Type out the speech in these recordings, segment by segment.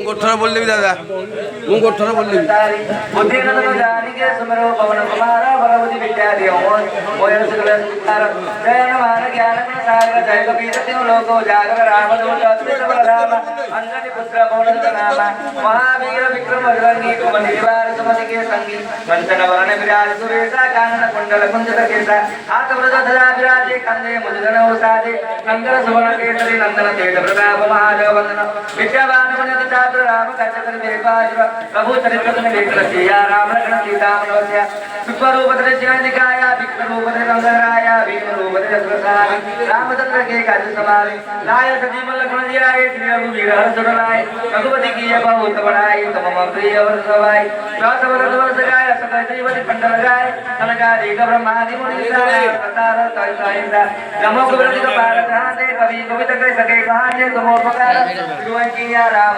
गोठरा बोल भी दादा मु गोठरा बोल भी बुद्धिरत्न जानिके सुमरो पवन कुमार बलवती विद्या देव मोय सकल संस्कार जय मान ज्ञान गुण सागर जय कबीर तिनु लोको जागर राम दूत अद्भुत बलराम अंजनी पुत्र पवन नाम महावीर विक्रम बजरंगी कुमति निवार सुमति के संगी कंचन वरण विराज सुरेशा कानन कुंडल कुंजल केसा हाथ वृष ध्वजा विराजे कंधे मुजगन उसाजे नंदन सुवर्ण केसरी नंदन तेज प्रताप महादेव वंदन विद्यावान गुणति छात्र राम कचकर देवाजुर प्रभु चरित्र तुम लेख रचिया राम लखन सीता मनोज्ञ सूक्ष्म रूप धरे शिव दिखाया विष्णु रूप धरे रंगराया भीम रूप धरे सुरसारी रामचंद्र के काज समारे लाय सजीव लखन जी आए श्री रघुवीर हर्ष लाए रघुपति की जय बहुत बड़ाई तम मम प्रिय वर सवाई श्वास वर वर्ष गाय सकल जीवति पंडल गाय तनकारी ब्रह्मादि मुनि सार साइंदा नमो गुरुदेव का पार जहां से कवि कवित कर सके कहां से तुमो पकार गुरुओं की या राम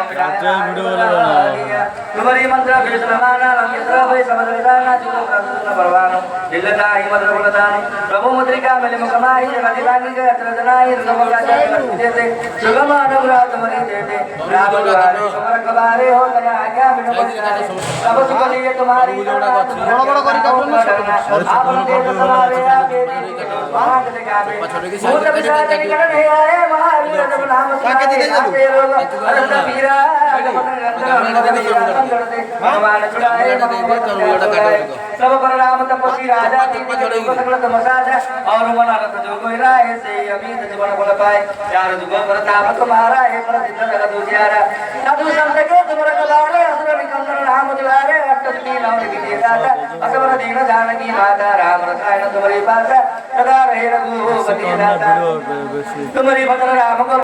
तुम्हारी मंत्र विश्वमाना लंकित भय समदविदाना चितो प्रसन्न परवानो दिलता हिमद्र गुणदान प्रभु मुद्रिका मेले मुखमाहि जगति लांगी के अत्रजनाहि रसमगा जगति सुगम अनुग्रह तुम्हारी देते राम द्वारे समर कबारे हो तना आज्ञा बिनु बंदारे सब सुख लिए तुम्हारी बड़ा बड़ा करी काटो आप देव तुम्हारे आगे महान जगावे भूत पिशाच निकट नहीं आए महावीर जब नाम सुनाए आते रोग अनंत वीरा भगवान छुड़ाए सब पर राम तपस्वी राजा सकल तमसाजा और मनरत जो कोई राय से अमित जीवन बल पाए चार जुगों पर ताप तुम्हारा है पर सिद्ध जगत उजियारा साधु संत के तुमर कलाड़े असुर निकंदन राम दुलारे अष्टमी नौ की दाता असवर दीन जानकी माता राम रसायन तुम्हारी पासा सदा रहे रघुपति दाता तुम्हारी भजन राम को